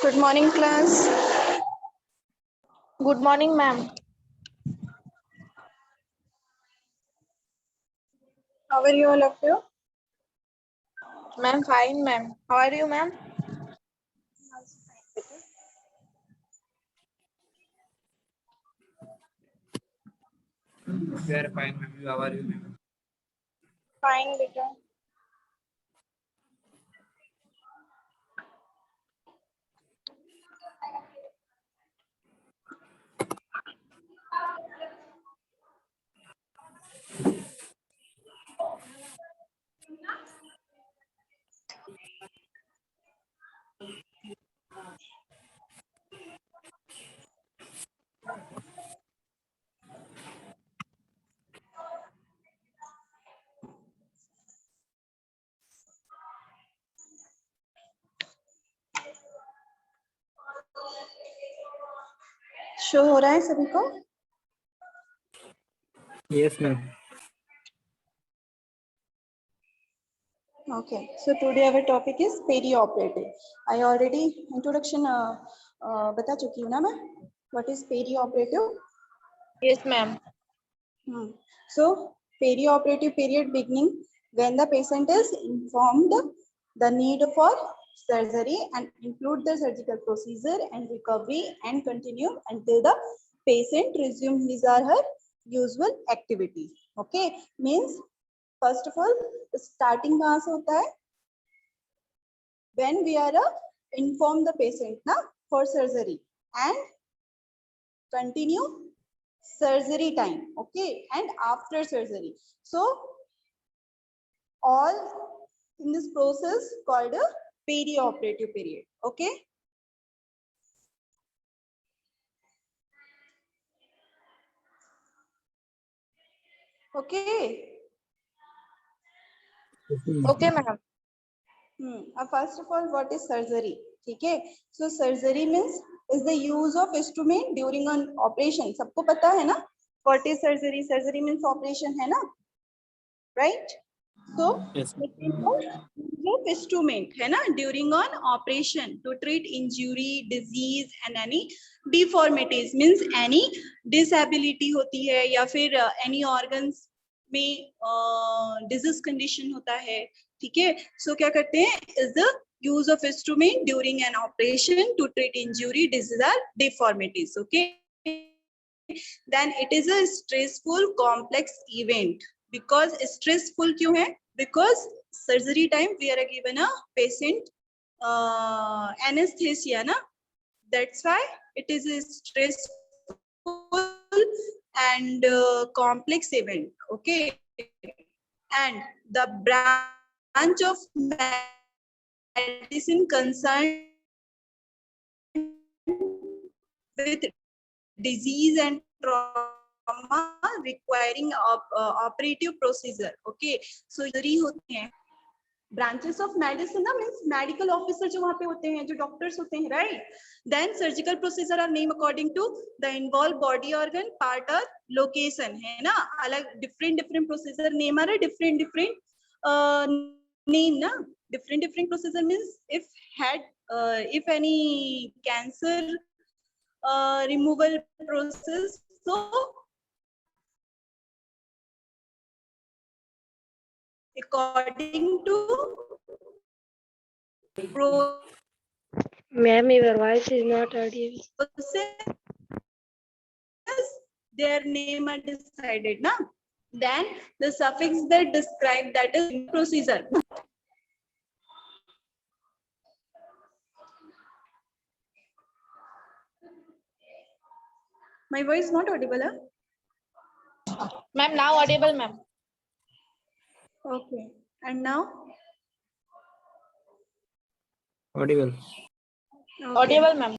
Good morning, class. Good morning, ma'am. How are you, all of you? Ma'am, fine, ma'am. How are you, ma'am? We are fine, ma'am. How are you, ma'am? Fine, beta. Show हो रहा है सभी को? Yes, ma'am. Okay, so today our topic is perioperative. I already introduction बता चुकी हूँ ना मैं? What is perioperative? Yes, ma'am. So perioperative period beginning when the patient is informed the need for surgery and include the surgical procedure and recovery and continue until the patient resume his or her usual activity. Okay, means first of all starting कहाँ से होता है? When we are inform the patient na for surgery and continue surgery time, okay, and after surgery. So all in this process called a perioperative period, okay. Okay. Okay, ma'am. First of all, what is surgery? Okay. So surgery means is the use of instrument during an operation. सबको पता है ना? What is surgery? Surgery means operation है ना? Right? So Yes. it is the use of instrument है ना? During an operation to treat injury, disease and any deformities means any disability होती है या फिर any organs में disease condition होता है, ठीक है. So क्या करते हैं? Is the use of instrument during an operation to treat injury, disease or deformities. Okay. Then it is a stressful complex event. Because stressful क्यों है? Because surgery time we are given a patient anesthesia ना. That's why it is a stressful and complex event. Okay. And the branch of medicine concerned with disease and trauma requiring operative procedure. Okay. So surgery होती है. Branches of medicine ना means medical officer जो वहाँ पे होते हैं, जो doctors होते हैं, right? Then surgical procedure are named according to the involved body organ, part or location है ना. अलग different procedure name are different name ना. Different procedure means if any cancer removal process, so according to Ma'am, your voice is not audible. their name are decided na. Then the suffix that describe that is procedure. My voice not audible, huh? Ma'am, now audible, ma'am. Okay. And now? Audible. Okay. Audible, ma'am.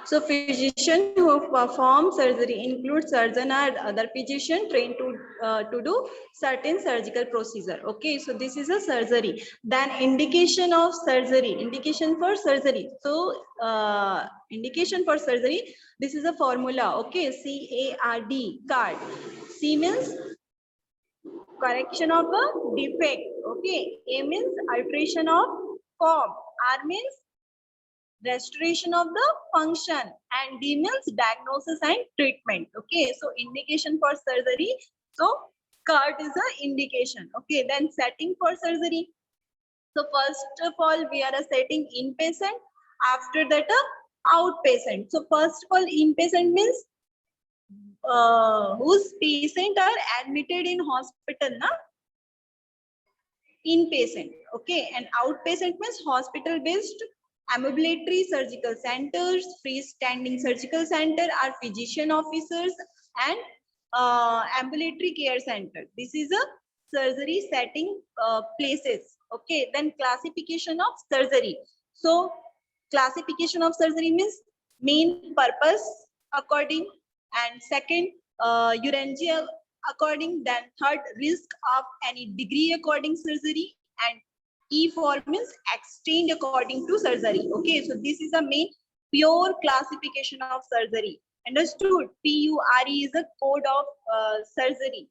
So physician who perform surgery include surgeon or other physician trained to do certain surgical procedure. Okay, so this is a surgery. Then indication of surgery, indication for surgery. So indication for surgery, this is a formula. Okay, CARD, card. C means correction of a defect. Okay, A means alteration of form. R means restoration of the function, and D means diagnosis and treatment. Okay, so indication for surgery. So card is a indication. Okay, then setting for surgery. So first of all, we are setting inpatient. After that, outpatient. So first of all, inpatient means whose patient are admitted in hospital, na? Inpatient. Okay, and outpatient means hospital based ambulatory surgical centers, freestanding surgical center are physician officers, and ambulatory care center. This is a surgery setting places. Okay, then classification of surgery. So classification of surgery means main purpose according, and second urgency according, then third risk of any degree according surgery, and E form means extent according to surgery. Okay, so this is a main pure classification of surgery. Understood? PURE is a code of surgery.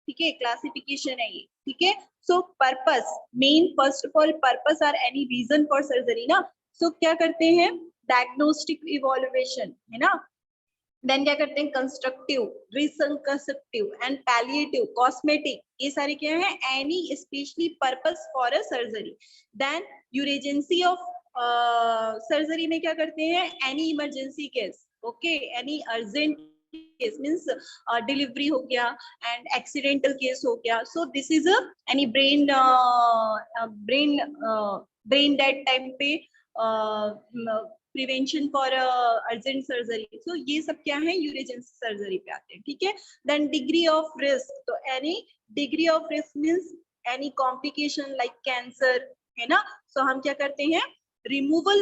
ठीक है, classification है ये. ठीक है, so purpose, main first of all purpose or any reason for surgery ना. So क्या करते हैं, diagnostic evaluation है ना. देन क्या करते हैं, constructive, reconstructive and palliative, cosmetic, ये सारे क्या है, any specially purpose for a surgery. Then urgency of surgery में क्या करते हैं, any emergency case. Okay, any urgent case means delivery हो गया एंड एक्सीडेंटल केस हो गया. So this is any brain dead time पे prevention for urgent surgery. So ये सब क्या है, यूरेजेंसी सर्जरी पे आते हैं. ठीक है, देन डिग्री ऑफ रिस्क. तो any degree of risk means any complication like cancer है ना. सो हम क्या करते हैं, रिमूवल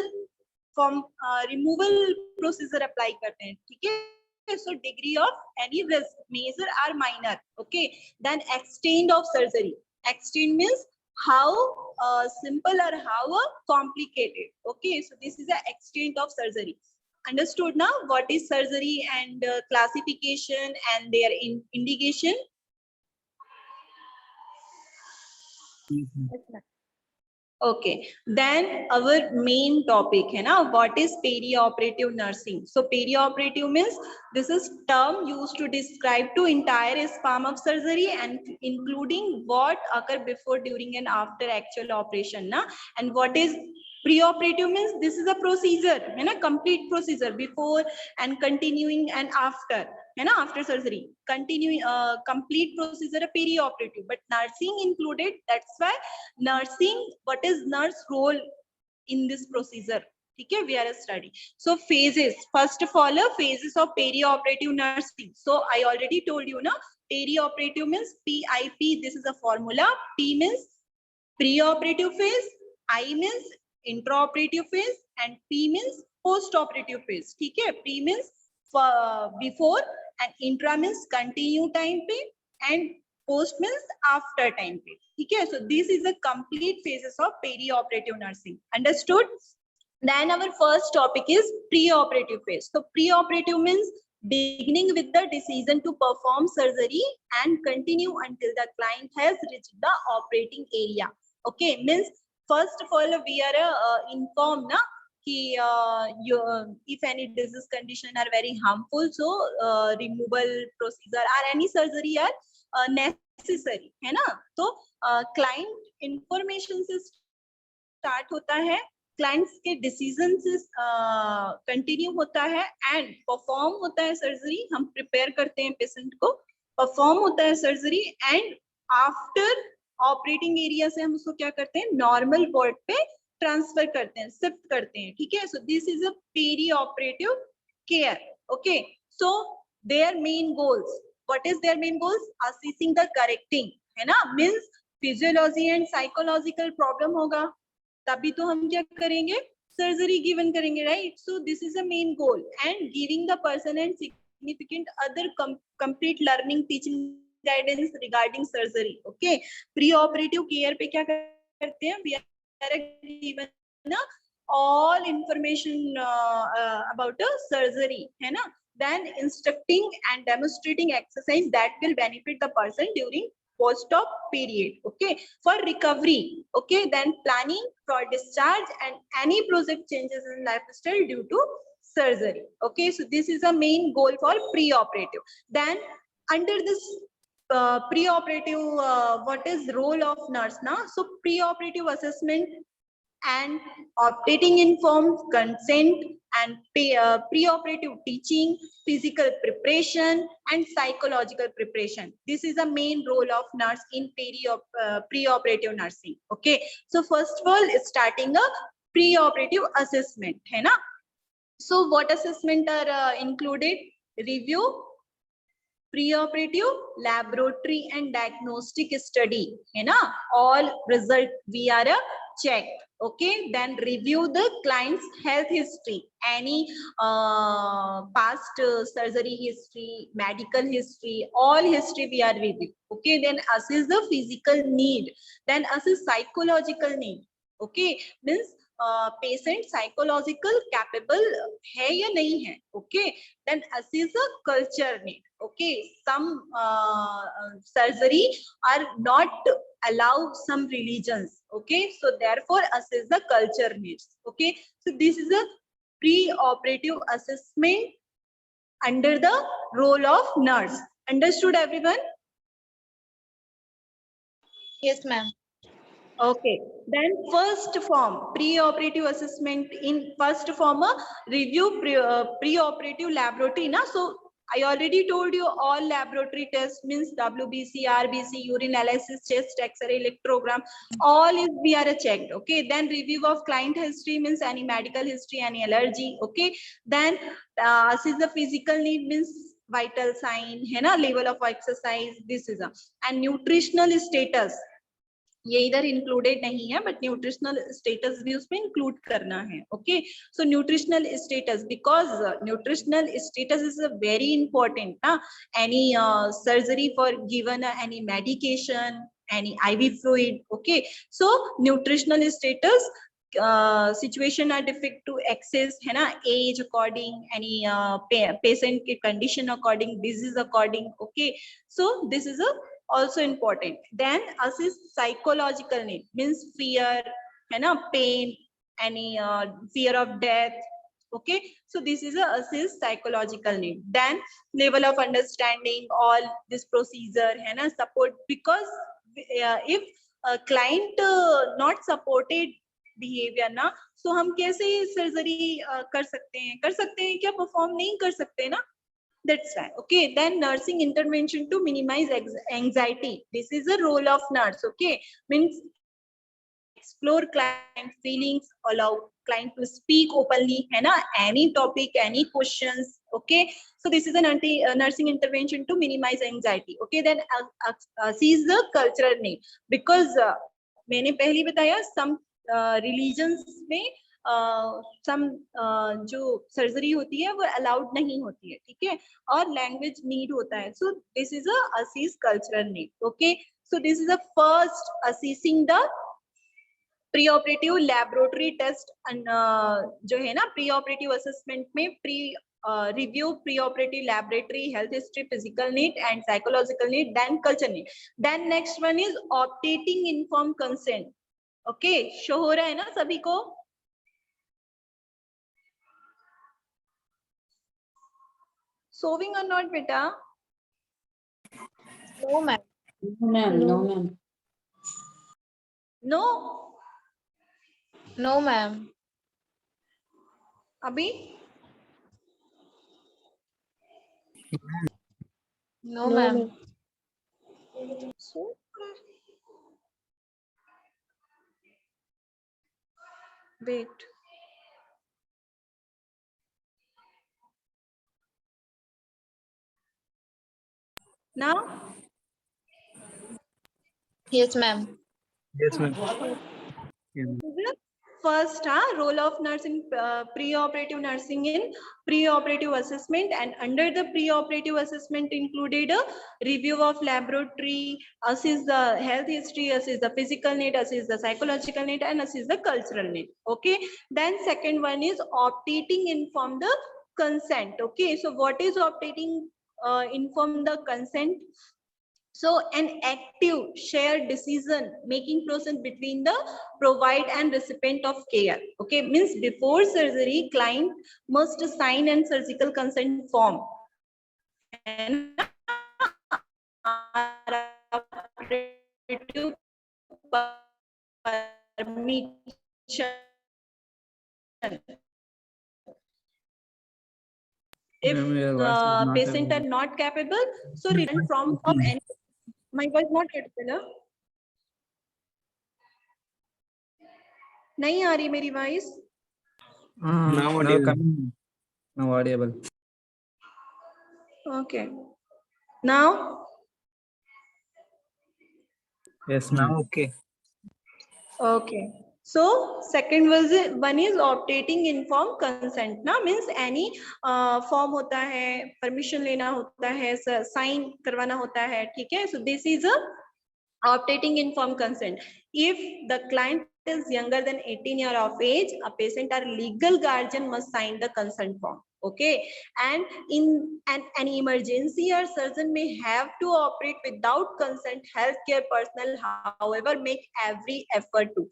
प्रोसीजर अप्लाई करते हैं. ठीक है, so degree of any risk, major और minor. Okay, then extend of surgery. Extend means how simple or how complicated. Okay, so this is the extent of surgery. Understood now what is surgery and classification and their indication. Okay, then our main topic है ना, what is perioperative nursing. So perioperative means this is term used to describe to entire span of surgery and including what occur before, during and after actual operation ना. And what is preoperative means this is a procedure है ना, complete procedure before and continuing and after है ना, after surgery continuing complete procedure perioperative, but nursing included. That's why nursing, what is nurse role in this procedure. ठीक है, we are studying. So phases, first of all phases of perioperative nursing. So I already told you na, perioperative means PIP, this is a formula. P means preoperative phase, I means intraoperative phase, and P means postoperative phase. ठीक है, P means before, and intra means continue time पे, and post means after time पे. ठीक है, so this is the complete phases of perioperative nursing. Understood? Then our first topic is preoperative phase. So preoperative means beginning with the decision to perform surgery and continue until the client has reached the operating area. Okay, means first of all we are informed na कि if any disease condition are very harmful, so removal procedure or any surgery are necessary है ना. तो client information से start होता है, clients के decision से continue होता है, and perform होता है surgery. हम prepare करते हैं patient को, perform होता है surgery, and after operating area से हम उसको क्या करते हैं, normal ward पे ट्रांसफर करते हैं, शिफ्ट करते हैं. ठीक है, so this is a perioperative care. Okay, so their main goals, what is their main goals, assessing the correcting है ना, means physiology and psychological problem होगा तभी तो हम क्या करेंगे, सर्जरी गिवन करेंगे, right? So this is a main goal, and giving the person and significant other complete learning teaching guidance regarding surgery. Okay, pre operative care पे क्या करते हैं? We are given all information about a surgery, है ना? Then instructing and demonstrating exercise that will benefit the person during post-op period. Okay, for recovery. Okay, then planning for discharge and any project changes in lifestyle due to surgery. Okay, so this is a main goal for pre-operative. Then under this pre-operative, what is role of nurse now? So pre-operative assessment and obtaining informed consent and pre-operative teaching, physical preparation and psychological preparation. This is the main role of nurse in pre-operative nursing. Okay, so first of all, starting a pre-operative assessment, है ना? So what assessment are included? Review, pre-operative laboratory and diagnostic study, है ना? All result we are check. Okay, then review the client's health history, any past surgery history, medical history, all history we are review. Okay, then assess the physical need, then assess psychological need. Okay, means patient psychological capable है या नहीं है. Okay, then assess the culture need. Okay, some surgery are not allow some religions. Okay, so therefore assess the culture needs. Okay, so this is a pre-operative assessment under the role of nurse. Understood everyone? Yes, ma'am. Okay, then first form pre-operative assessment in first form a review pre-operative laboratory na. So I already told you all laboratory tests means WBC, RBC, urine analysis, chest X-ray, electrogram, all is we are checked. Okay, then review of client history means any medical history, any allergy. Okay, then assess the physical need means vital sign, है ना, level of exercise. This is a and nutritional status. ये इधर included नहीं है, but nutritional status भी उसमें include करना है. Okay, so nutritional status, because nutritional status is a very important ना. Any surgery for given any medication, any IV fluid. Okay, so nutritional status, situation are difficult to access, है ना, age according, any patient के condition according, disease according. Okay, so this is a also important. Then assess psychological need means fear, है ना, pain, any fear of death. Okay, so this is a assess psychological need. Then level of understanding all this procedure, है ना, support, because if client not supported behavior ना, so हम कैसे surgery कर सकते हैं क्या? परफॉर्म नहीं कर सकते ना. That's right. Okay, then nursing intervention to minimize anxiety. This is a role of nurse. Okay, means explore client feelings, allow client to speak openly, है ना, any topic, any questions. Okay, so this is a nursing intervention to minimize anxiety. Okay, then seize the cultural need, because मैंने पहले बताया some religions में सम जो surgery होती है वो अलाउड नहीं होती है, ठीक है, और लैंग्वेज नीड होता है. So this is a assess cultural need. Okay, so this is a first assessing the preoperative laboratory test. जो है ना, प्री ऑपरेटिव असेसमेंट में pre review pre-operative laboratory, health history, physical need and psychological need, then culture need. Then next one is obtaining informed consent. Okay, show हो रहा है ना सभी को? Sewing or not, beta? No, ma'am. No, ma'am. No, ma'am. No. No, ma'am. अभी? No, ma'am. So, wait. Now? Yes, ma'am. Yes, ma'am. Yeah, ma'am. Is it? First, role of nurse in pre-operative nursing in pre-operative assessment, and under the pre-operative assessment included a review of laboratory, assess the health history, assess the physical need, assess the psychological need, and assess the cultural need. Okay. Then second one is optating inform the consent. Okay. So what is optating inform the consent? So an active shared decision making process between the provide and recipient of care. Okay, means before surgery, client must sign an surgical consent form. And if Ma'am, your voice is not patient are audible. not capable, so return from any. My voice not audible. नहीं आ रही मेरी voice. Now coming. Now audible. Okay. Now. Yes, ma'am. Okay. Okay. So second one is optating informed consent. ना means any form होता है, permission लेना होता है, sign करवाना होता है, ठीक है? So this is a optating informed consent. If the client is younger than 18 years of age, a patient or legal guardian must sign the consent form. Okay, and in an emergency, or surgeon may have to operate without consent. Healthcare personnel, however, make every effort to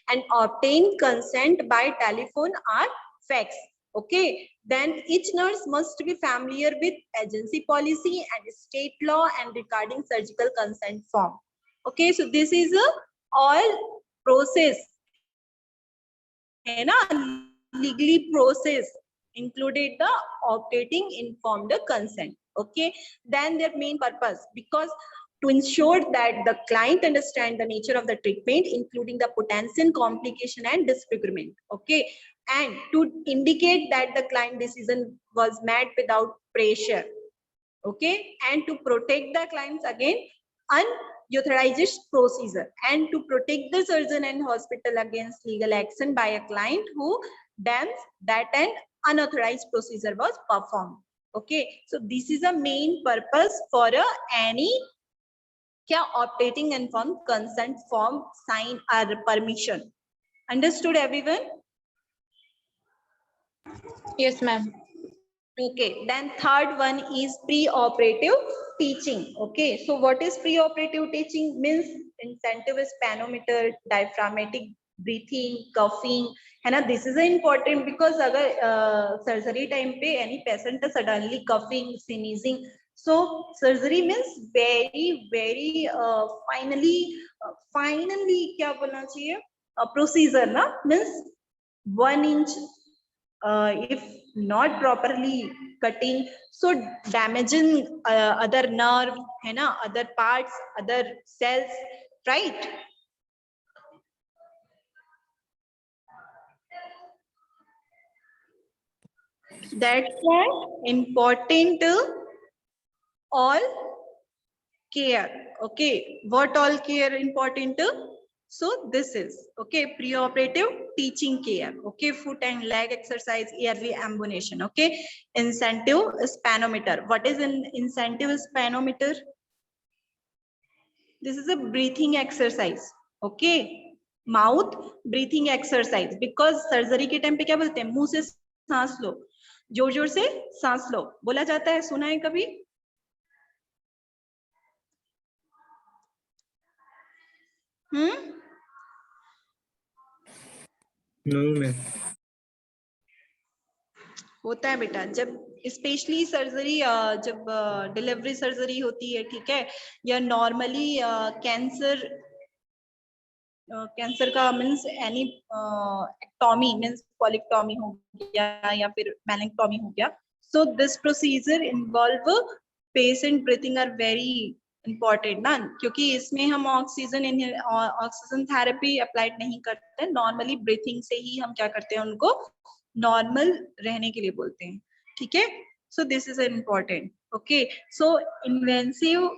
and obtain consent by telephone or fax. Okay, then each nurse must be familiar with agency policy and state law and regarding surgical consent form. Okay, so this is a all process, है ना, legally process included the optating informed consent. Okay, then their main purpose, because to ensure that the client understand the nature of the treatment, including the potential complication and disfigurement. Okay, and to indicate that the client decision was made without pressure. Okay, and to protect the clients again unauthorized procedure, and to protect the surgeon and hospital against legal action by a client who deems that an unauthorized procedure was performed. Okay, so this is a main purpose for any optating informed consent form sign or permission. Understood everyone? Yes, ma'am. Okay, then third one is pre-operative teaching. Okay, so what is pre-operative teaching? Means incentive spanometer, diaphragmatic breathing, coughing, है ना? This is important because अगर surgery time पे any patient suddenly coughing, sneezing, so surgery means very finally क्या बोलना चाहिए? Procedure ना, means 1 inch. If not properly cutting, so damaging other nerve, है ना, other parts, other cells, right? That's why important all care. Okay, what all care important? So this is okay, pre-operative teaching care. Okay, foot and leg exercise, airway ambulation. Okay, incentive spanometer. What is an incentive spanometer? This is a breathing exercise. Okay, mouth breathing exercise, because surgery के time पे क्या बोलते हैं? मुंह से सांस लो, जोर जोर से सांस लो, बोला जाता है, सुना है कभी? No, ma'am. होता है बेटा, जब स्पेशली सर्जरी, जब डिलीवरी सर्जरी होती है, ठीक है, या नॉर्मली कैंसर का means any ectomy means polypectomy हो गया या फिर मेलेक्टोमी हो गया, so this procedure involve patient breathing are very important ना, क्योंकि इसमें हम ऑक्सीजन थेरेपी अप्लाइड नहीं करते, नॉर्मली ब्रीथिंग से ही हम क्या करते हैं, उनको नॉर्मल रहने के लिए बोलते हैं, ठीक है. So this is important. Okay, so incentive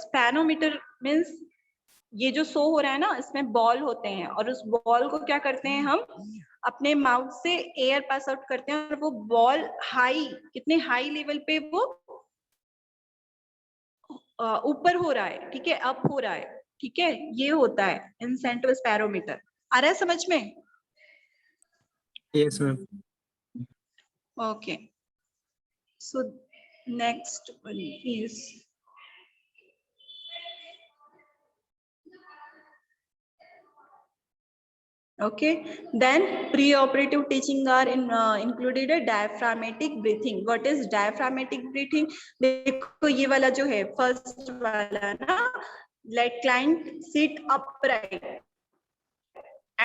spirometer means ये जो शो हो रहा है ना, इसमें बॉल होते हैं और उस बॉल को क्या करते हैं हम अपने माउथ से एयर पास आउट करते हैं और वो बॉल हाई, कितने हाई लेवल पे वो ऊपर हो रहा है, ठीक है, अप हो रहा है, ठीक है, ये होता है इंसेंटिव स्पैरोमीटर। आ रहा है समझ में? Yes, ma'am. Okay, so next one is okay, then pre-operative teaching are included a diaphragmatic breathing. What is diaphragmatic breathing? देखो ये वाला जो है फर्स्ट वाला ना, let client sit upright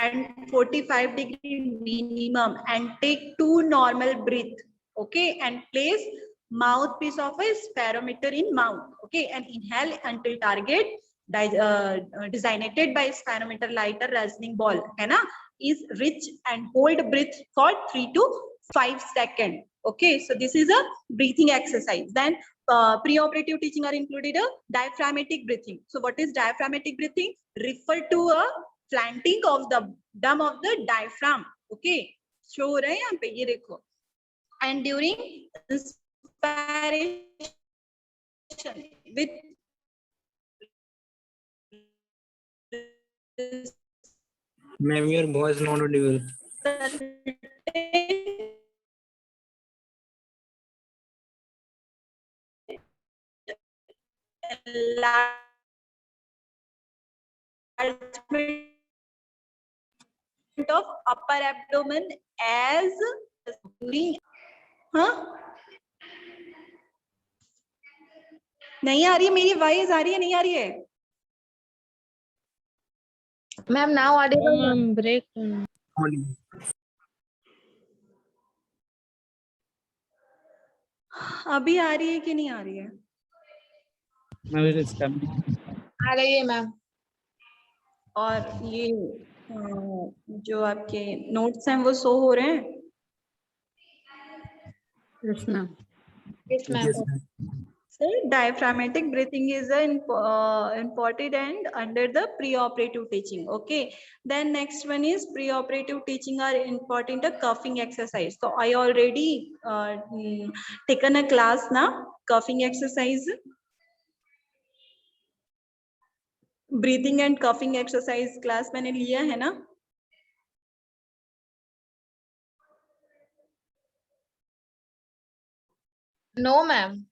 and 45 degree minimum and take 2 normal breath, okay, and place mouthpiece of a spirometer in mouth, okay, and inhale until target designated by spirometer lighter resonating ball है ना, is reach and hold breath for 3 to 5 seconds. Okay, so this is a breathing exercise. Then pre-operative teaching are included a diaphragmatic breathing. So what is diaphragmatic breathing? Refer to a slanting of the dome of the diaphragm. Okay, show हो रहा है यहाँ पे, ये देखो. And during inspiration with Ma'am, your voice not audible. of upper abdomen as during, हाँ नहीं आ रही है मेरी वॉइस, आ रही है नहीं आ रही है? Ma'am, now audible. ma'am. Break. Audible. अभी आ रही है कि नहीं आ रही है? Now it is coming. आ रही है मैम. और ये जो आपके नोट्स हैं वो शो हो रहे हैं? Yes, ma'am. Yes, ma'am. Yes, ma'am. So diaphragmatic breathing is important and under the pre-operative teaching. Okay. Then next one is pre-operative teaching are important a coughing exercise. So I already taken a class now, coughing exercise, breathing and coughing exercise class मैंने लिया है ना? No, ma'am.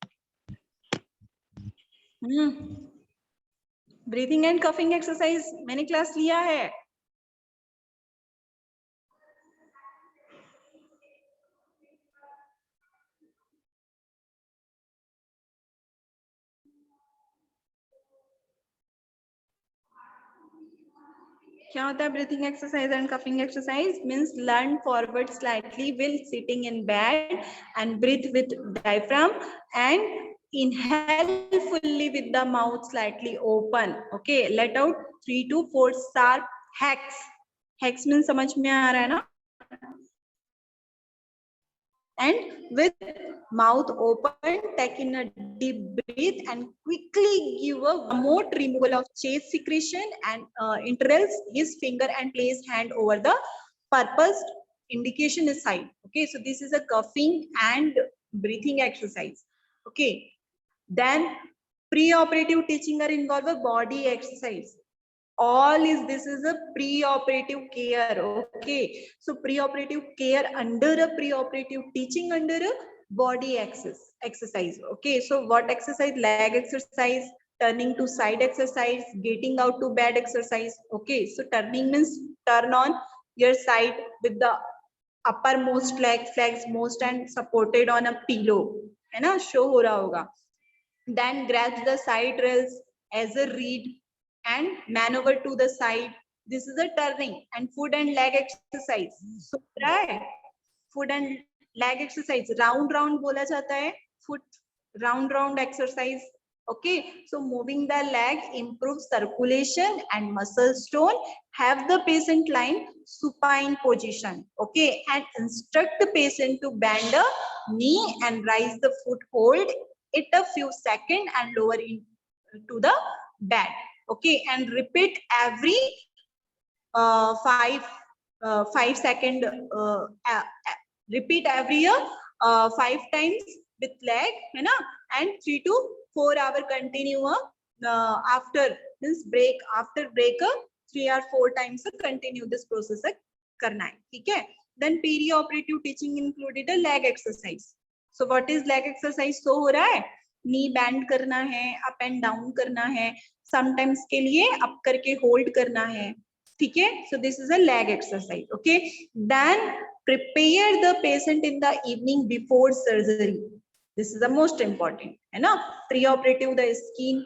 Breathing and coughing exercise मैंने class लिया है. क्या होता है breathing exercise and coughing exercise? Means lean forward slightly while sitting in bed and breathe with diaphragm and inhale fully with the mouth slightly open. Okay, let out 3 to 4 sharp hacks. Hacks means समझ में आ रहा है ना? And with mouth open, take in a deep breath and quickly give a remote removal of chest secretion and interlace his finger and place hand over the purpose indication side. Okay, so this is a coughing and breathing exercise. Okay. Then pre-operative teaching are involve a body exercise. All is this is a pre-operative care. Okay, so pre-operative care under a pre-operative teaching under a body exercise. Okay, so what exercise? Leg exercise, turning to side exercise, getting out to bed exercise. Okay, so turning means turn on your side with the uppermost leg flexmost and supported on a pillow, है ना, show हो रहा होगा. Then grasp the side rails as a reed and maneuver to the side. This is a turning and foot and leg exercise. So right, foot and leg exercise. Round round बोला जाता है, foot round exercise. Okay, so moving the leg improves circulation and muscle tone. Have the patient line supine position. Okay, and instruct the patient to bend the knee and rise the foot, hold it a few seconds and lower into the bed. okay, and repeat every 5 second, repeat every 5 times with leg, है ना, and 3 to 4 hour continue after this break, after break 3 or 4 times continue this process करना है, ठीक है. Then perioperative teaching included a leg exercise. So what is leg exercise? So हो रहा है, knee bend करना है, up and down करना है, sometimes के लिए up करके hold करना है, ठीक है. So this is a leg exercise, okay. Then prepare the patient in the evening before surgery. This is the most important, है ना. Preoperative the skin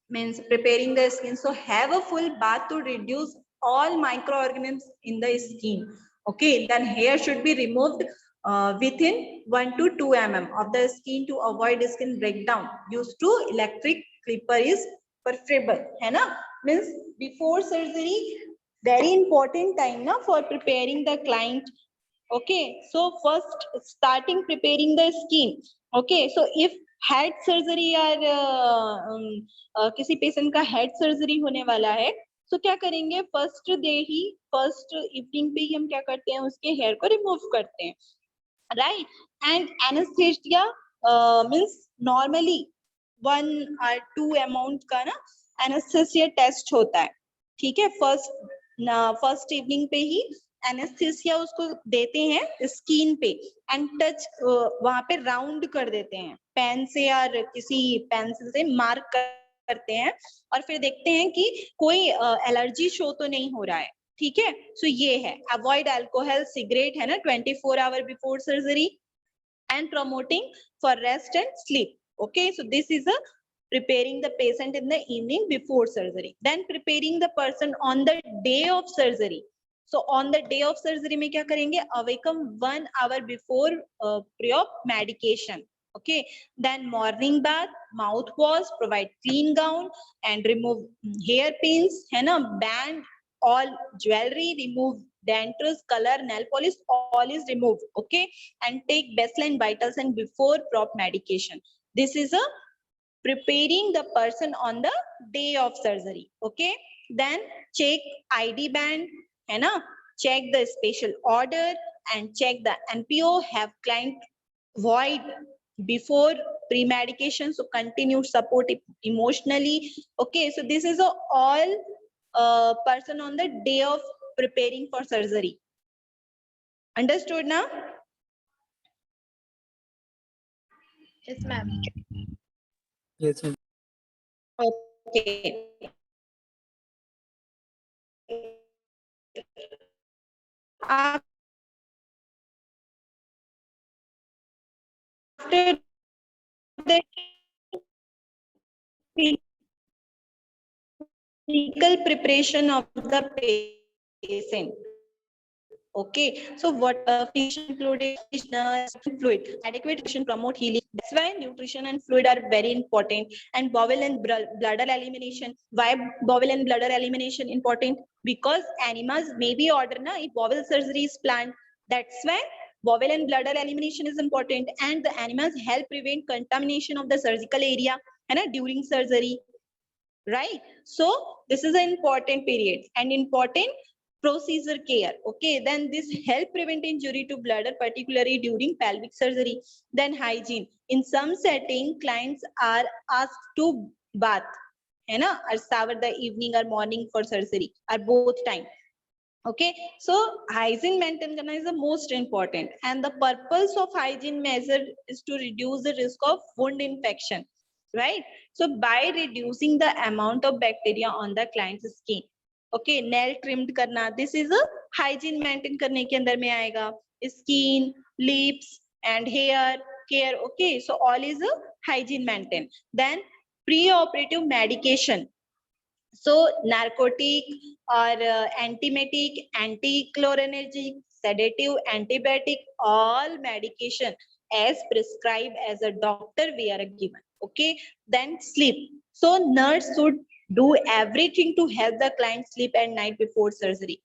means preparing the skin, so have a full bath to reduce all microorganisms in the skin, okay. Then hair should be removed within 1 to 2 mm of the skin to avoid skin breakdown. Used to electric clipper is preferable, है ना. Means before surgery, very important time na for preparing the client, okay. So first starting preparing the skin, okay. So if head surgery or किसी patient का head surgery होने वाला है, तो क्या करेंगे, फर्स्ट डे ही, फर्स्ट इवनिंग पे ही हम क्या करते हैं, उसके हेयर को रिमूव करते हैं, right. And anaesthesia means normally 1 or 2 amount का ना एनेस्थेसिया टेस्ट होता है, ठीक है. फर्स्ट इवनिंग पे ही एनेस्थेसिया उसको देते हैं स्किन पे, एंड टच वहां पे राउंड कर देते हैं पेन से या किसी पेंसिल से मार्क करते हैं, और फिर देखते हैं कि कोई एलर्जी शो तो नहीं हो रहा है, ठीक है. सो ये है अवॉइड अल्कोहल, सिगरेट, है ना, 24 hour before surgery, and promoting for rest and sleep, okay. So this is a preparing the patient in the evening before surgery. Then preparing the person on the day of surgery. So on the day of surgery में क्या करेंगे, awaken 1 hour before pre-op medication, okay. Then morning bath, mouthwash, provide clean gown and remove hairpins, है ना, band all jewelry, remove dentures, color, nail polish, all is removed, okay. And take baseline vitals and before prop medication. This is a preparing the person on the day of surgery, okay. Then check ID band, है ना, check the special order and check the NPO, have client void before pre-medication, so continue support emotionally, okay. So this is a all person on the day of preparing for surgery. Understood now? Yes, ma'am. Yes, ma'am. Okay. After the clinical preparation of the patient, okay. So what nutrition included, fluid, adequate nutrition promote healing. That's why nutrition and fluid are very important. And bowel and bladder elimination. Why bowel and bladder elimination important? Because enemas may be ordered na if bowel surgery is planned. That's why bowel and bladder elimination is important, and the enemas help prevent contamination of the surgical area, है ना, during surgery, right. So this is an important period and important procedure care, okay. Then this help prevent injury to bladder, particularly during pelvic surgery. Then hygiene, in some setting clients are asked to bath, है ना, or shower the evening or morning for surgery or both time, okay. So hygiene maintain karna is the most important, and the purpose of hygiene measure is to reduce the risk of wound infection, right. So by reducing the amount of bacteria on the client's skin, okay. Nail trimmed karna, this is a hygiene maintain karne ke andar mein aayega. Skin, lips and hair care, okay. So all is a hygiene maintain. Then pre-operative medication, so narcotic or antiemetic, anticholinergic, sedative, antibiotic, all medication as prescribed as a doctor we are given, okay. Then sleep, so nurse should do everything to help the client sleep at night before surgery,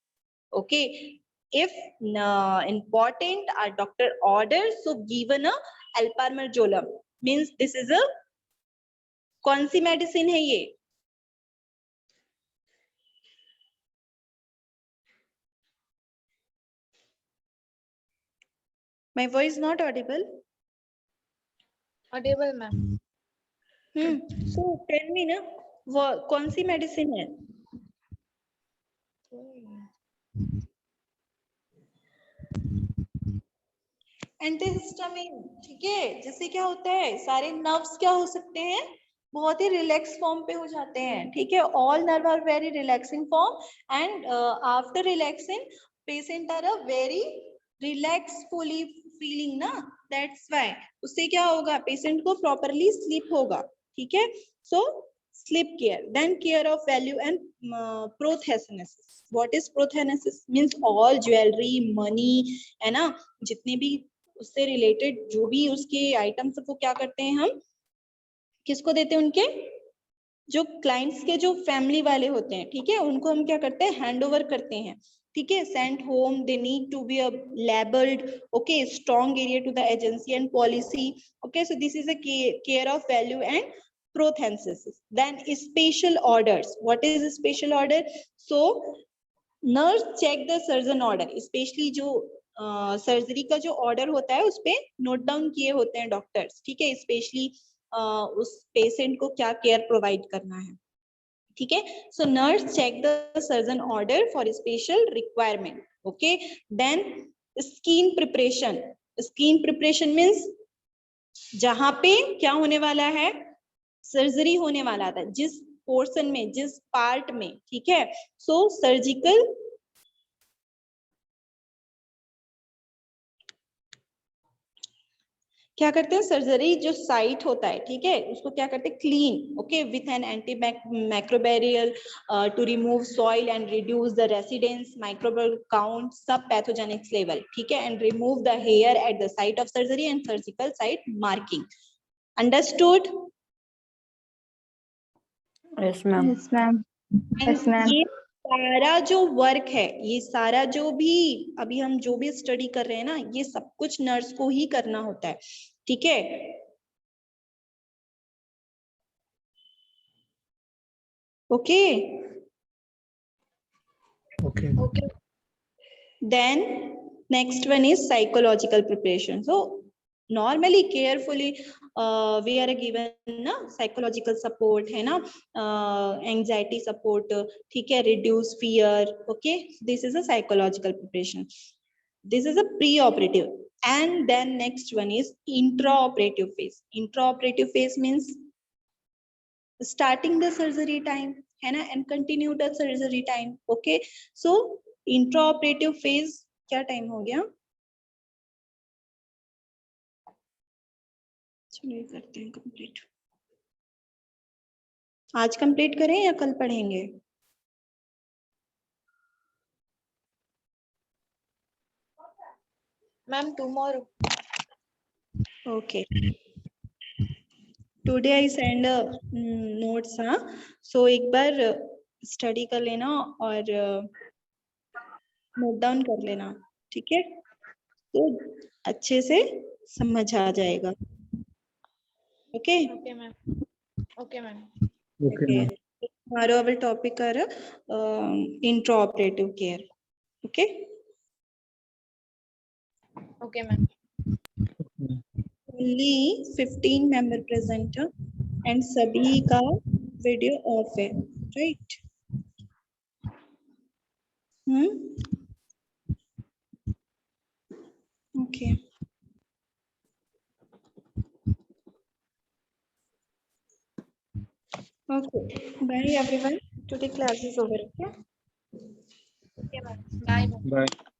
okay. If important our doctor orders, so given a alprazolam, means this is a कौन सी medicine है ये, My voice not audible? Audible, ma'am. So tell me ना, वो कौन सी medicine है? Antihistamine, ठीक है। जिससे क्या होता है, सारे नर्व्स क्या हो सकते हैं, बहुत ही रिलैक्स फॉर्म पे हो जाते हैं, ठीक है। All nerve are very relaxing form and after relaxing patient are a very relaxfully feeling ना, दैट्स व्हाई। उससे क्या होगा, पेशेंट को प्रॉपरली स्लीप होगा, ठीक है। सो sleep care, then care of value and prothenesis. What is prothenesis? Means all jewelry, money, है ना, जितने भी उससे रिलेटेड जो भी उसके आइटम्स वो क्या करते हैं, हम किसको देते हैं, उनके जो क्लाइंट्स के जो फैमिली वाले होते हैं, ठीक है, उनको हम क्या करते हैं, हैंड ओवर करते हैं, ठीक है। Sent home, they need to be labelled, okay, strong area to the agency and policy, okay. So this is a care of value and prothesis. Then special orders. What is a special order? So nurse check the surgeon order, especially जो surgery का जो order होता है उस पे note down किए होते हैं डॉक्टर्स, ठीक है। स्पेशली उस पेशेंट को क्या केयर प्रोवाइड करना है, ठीक है। So nurse check the surgeon order for special requirement, okay. Then skin preparation. Skin preparation means जहां पे क्या होने वाला है, सर्जरी होने वाला था, जिस पोर्शन में, जिस पार्ट में, ठीक है। सो सर्जिकल क्या करते हैं, सर्जरी जो साइट होता है, ठीक है, उसको क्या करते हैं, clean, okay, with an anti microbial to remove soil and reduce the residents, microbial count, sub pathogenics level, ठीक है, and remove the hair at the site of surgery and surgical site marking. Understood? Yes, ma'am. Yes, ma'am. Yes, ma'am. ये सारा जो work है, ये सारा जो भी अभी हम जो भी स्टडी कर रहे हैं ना, ये सब कुछ नर्स को ही करना होता है, ठीक है। Okay. Okay. Okay. Then next one is psychological preparation. So normally carefully we are given ना psychological support, है ना, anxiety support, ठीक है, reduce fear, okay. This is a psychological preparation. This is a pre-operative. And then next one is intraoperative phase. Intraoperative phase means starting the surgery time, है ना, and continue the surgery time, okay. So intraoperative phase क्या time हो गया, चलिए करते हैं complete. आज complete करें या कल पढ़ेंगे? Ma'am, tomorrow. Okay. Today I send notes, हाँ, so एक बार स्टडी कर लेना और नोट डाउन कर लेना, ठीक है, तो अच्छे से समझ आ जाएगा, okay. Okay, ma'am. Okay, ma'am. Okay, ma'am. tomorrow our topic are intraoperative care, okay. Okay, ma'am. only 15 member present and सभी का वीडियो ऑफ है, right? Okay, okay, bye everyone, today class is over, okay. Okay, ma'am. Bye, ma'am. Bye.